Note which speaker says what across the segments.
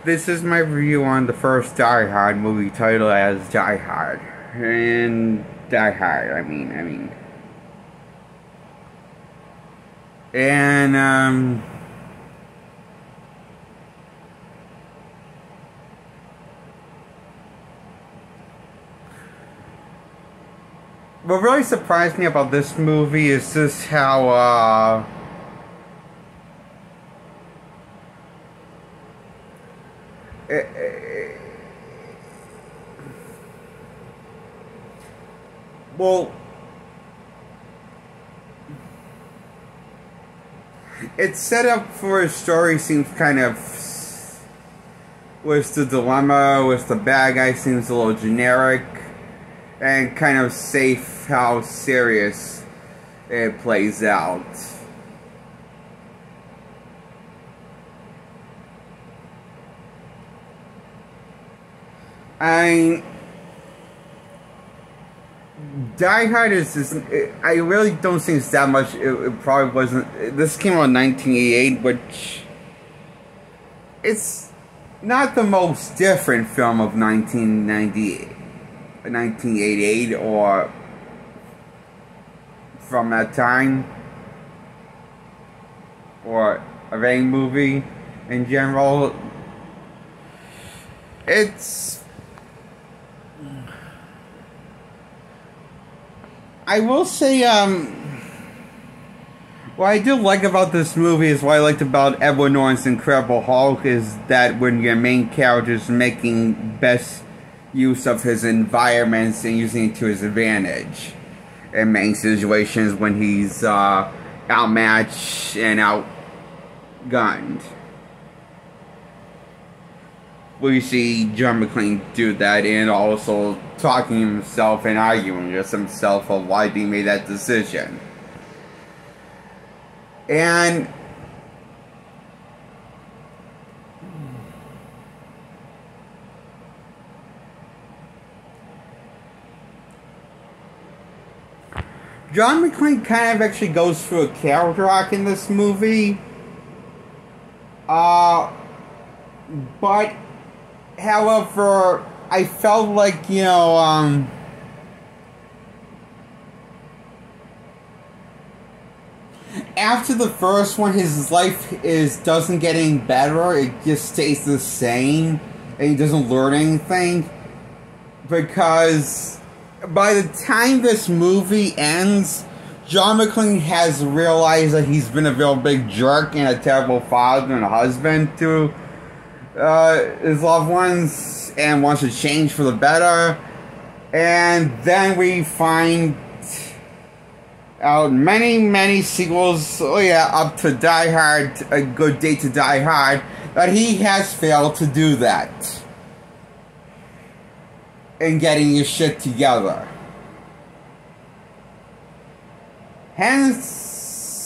Speaker 1: This is my review on the first Die Hard movie, titled as Die Hard. And Die Hard, I mean. And, what really surprised me about this movie is just how, well, it's set up for a story seems kind of, with the dilemma, with the bad guy seems a little generic, and kind of safe how serious it plays out. Die Hard I really don't think it's that much. It probably wasn't. This came out in 1988, which it's not the most different film of 1988 or from that time, or of any movie in general. I will say, what I do like about this movie is what I liked about Edward Norton's Incredible Hulk is that when your main character is making best use of his environments and using it to his advantage in many situations when he's outmatched and outgunned. We see John McClane do that, and also talking to himself and arguing with himself of why he made that decision. And John McClane kind of actually goes through a character arc in this movie. But however, I felt like, after the first one, his life doesn't get any better. It just stays the same, and he doesn't learn anything. Because by the time this movie ends, John McClane has realized that he's been a real big jerk and a terrible father and a husband to his loved ones, and wants to change for the better. And then we find out many sequels, up to Die Hard, A Good Day to Die Hard, that he has failed to do that in getting his shit together. Hence,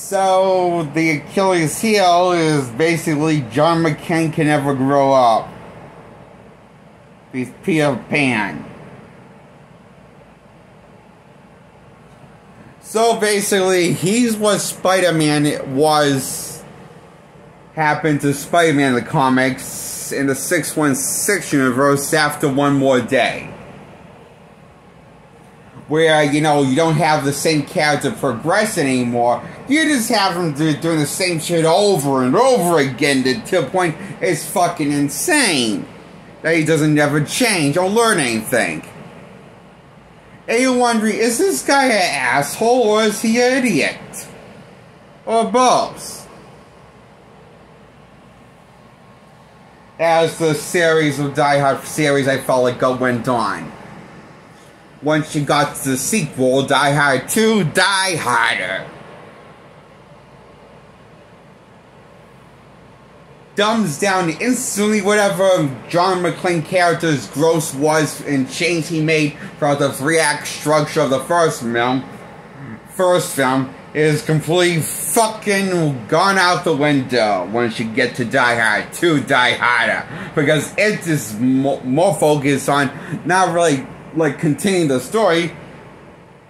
Speaker 1: so the Achilles heel is basically John McClane can never grow up. He's Peter Pan. So basically, he's what Spider-Man happened to Spider-Man in the comics in the 616 universe after One More Day. Where, you don't have the same character progress anymore. You just have him doing the same shit over and over again to a point it's fucking insane that he doesn't ever change or learn anything. And you're wondering, is this guy an asshole or is he an idiot? Or both? As the series of Die Hard series I felt like went on. Once you got to the sequel, Die Hard 2, Die Harder. Dumbs down instantly whatever John McClane character's growth was and change he made throughout the 3-act structure of the first film. Is completely fucking gone out the window once you get to Die Hard 2, Die Harder. Because it is more focused on not really like continuing the story,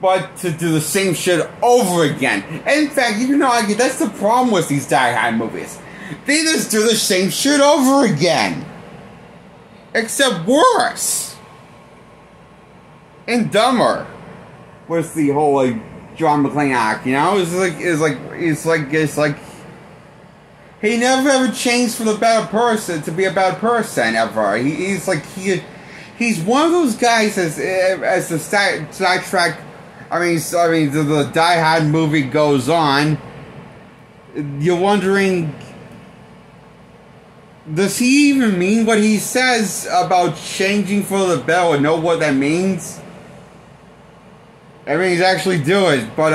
Speaker 1: but to do the same shit over again. And in fact, you can argue that's the problem with these Die Hard movies. They just do the same shit over again. except worse and dumber. Was the whole like John McClane act? You know, it's like he never ever changed for the better person to be a bad person ever. He's one of those guys as the Star Trek. I mean, the Die Hard movie goes on. You're wondering, does he even mean what he says about changing for the better or know what that means? I mean, he's actually do it, but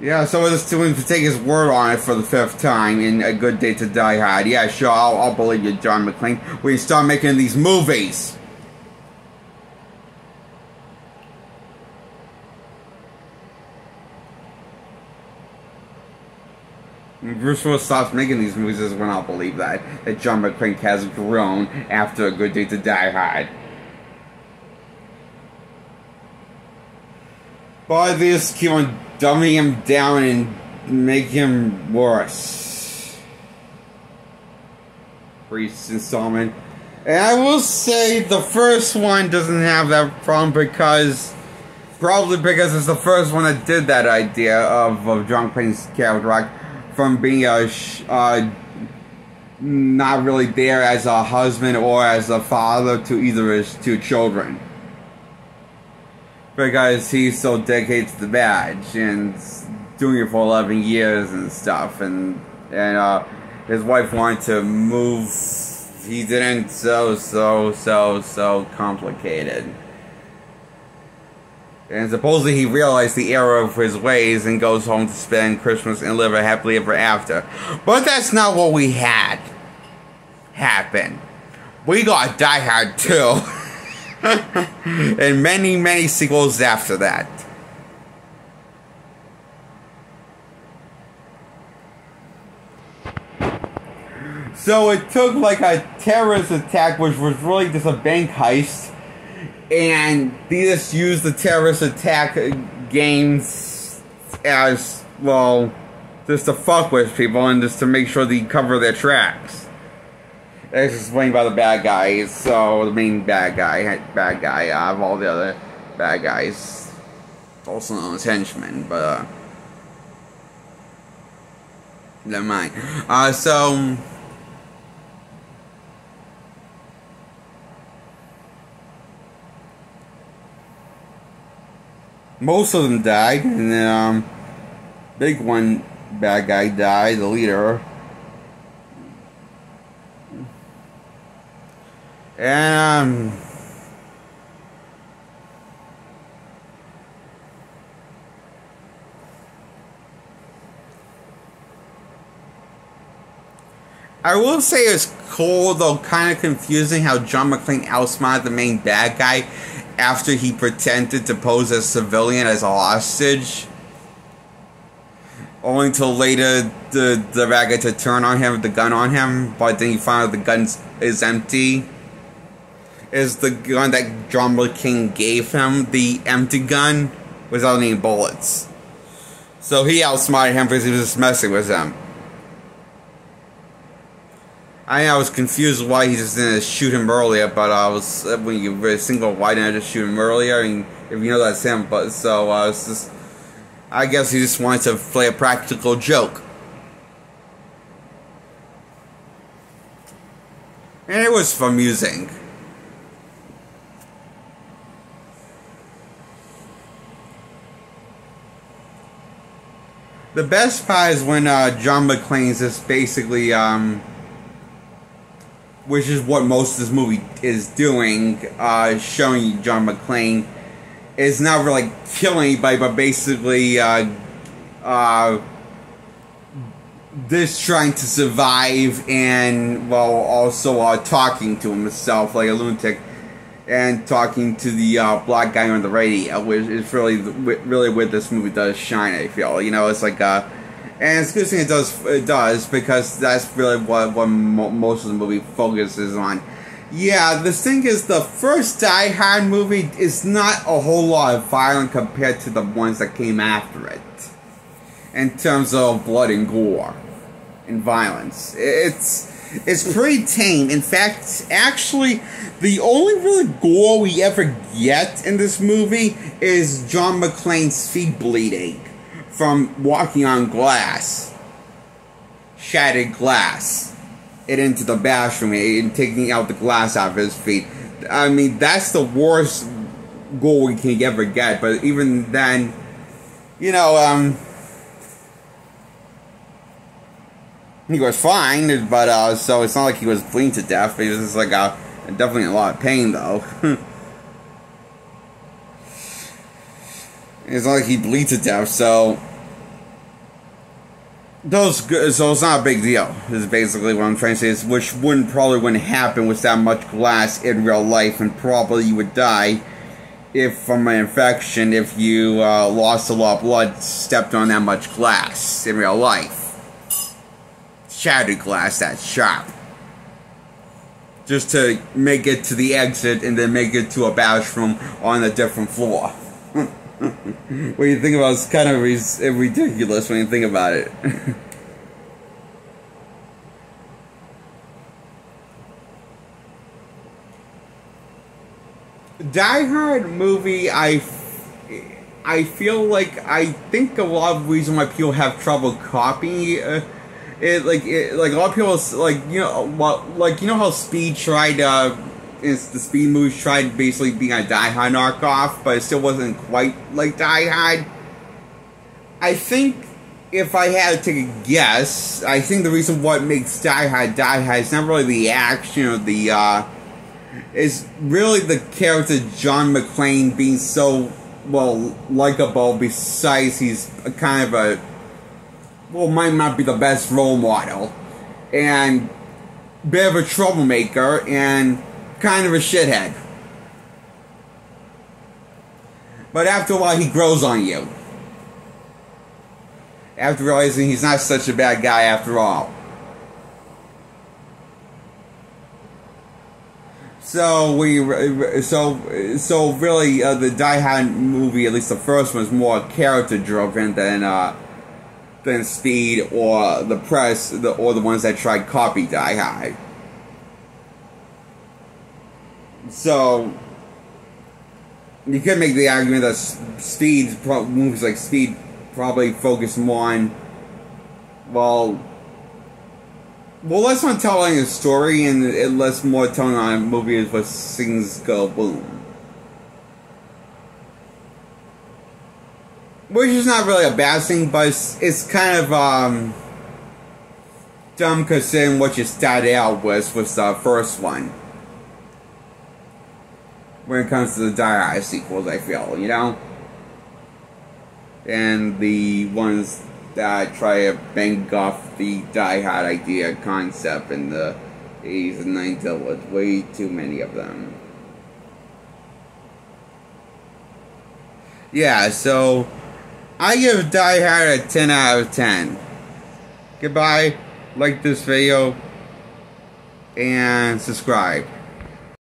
Speaker 1: yeah, so we're just doing to take his word on it for the 5th time in A Good Day to Die Hard. Yeah, sure, I'll believe you, John McClane, when you start making these movies. When Bruce Willis stops making these movies is when I'll believe that John McClane has grown after A Good Day to Die Hard. But they just keep on dumbing him down and make him worse. For each installment. And I will say the first one doesn't have that problem probably because it's the first one that did that idea of John McClane's character from being not really there as a husband or as a father to either of his 2 children. Because he's so dedicated to the badge and doing it for 11 years and stuff, and his wife wanted to move. He didn't. So complicated. And supposedly he realized the error of his ways and goes home to spend Christmas and live a happily ever after. But that's not what we had happen. We got Die Hard 2. And many, many sequels after that. So it took like a terrorist attack, which was really just a bank heist, and they just used the terrorist attack games as, well, just to fuck with people and just to make sure they cover their tracks. It's explained by the bad guys, so the main bad guy of all the other bad guys, also known as henchmen, but never mind. So most of them died, and then big one bad guy died, the leader. And I will say it's cool, though kind of confusing, how John McClane outsmarted the main bad guy after he pretended to pose as a civilian as a hostage. Only until later the bad guy to turn on him with the gun on him, but then he found out the gun is empty. Is the gun that John McClane gave him, the empty gun, without any bullets. So he outsmarted him because he was just messing with him. I was confused why he just didn't shoot him earlier, but when you were single, why didn't I just shoot him earlier? And if you know that's him, but so it's just, I guess he just wanted to play a practical joke. And it was amusing. The best part is when John McClane's just basically, which is what most of this movie is doing, showing you John McClane is not really killing anybody, but basically just trying to survive and, well, also talking to himself like a lunatic and talking to the black guy on the radio, which is really what this movie does shine, I feel. You know, it's like, and it's a good thing it does, because that's really what most of the movie focuses on. Yeah, the thing is, the first Die Hard movie is not a whole lot of violent compared to the ones that came after it, in terms of blood and gore. and violence. It's pretty tame. In fact, actually, the only really gore we ever get in this movie is John McClane's feet bleeding from walking on glass. Shattered glass. It into the bathroom and taking out the glass out of his feet. I mean, that's the worst gore we can ever get, but even then, you know, he was fine, but, so it's not like he was bleeding to death, but he was just like, definitely in a lot of pain, though. It's not like he bleeds to death, so so it's not a big deal, is basically what I'm trying to say, is which probably wouldn't happen with that much glass in real life, and probably you would die from an infection if you lost a lot of blood, stepped on that much glass in real life. Shattered glass, that's sharp. Just to make it to the exit and then make it to a bathroom on a different floor. What you think about it's kind of ridiculous when you think about it. Die Hard movie, I feel like I think a lot of the reason why people have trouble copying it, like a lot of people, like, you know how Speed tried, the Speed movies tried basically being a Die Hard knockoff, but it still wasn't quite like Die Hard. I think if I had to take a guess, I think the reason what makes Die Hard is not really the action or the, is really the character John McClane being so, well, likable, besides he's a kind of a, well, might not be the best role model, and bit of a troublemaker, and kind of a shithead. But after a while, he grows on you. After realizing he's not such a bad guy after all. So so really, the Die Hard movie, at least the first one, is more character driven than Speed or the press, or the ones that tried copy Die Hard. So you could make the argument that movies like Speed probably focus more on, well, less on telling a story and less more telling on movies where things go boom. Which is not really a bad thing, but it's kind of dumb considering what you started out with the first one. When it comes to the Die Hard sequels, I feel, you know? And the ones that try to bank off the Die Hard idea concept in the 80s and 90s, there was way too many of them. Yeah, so I give Die Hard a 10 out of 10. Goodbye, like this video, and subscribe.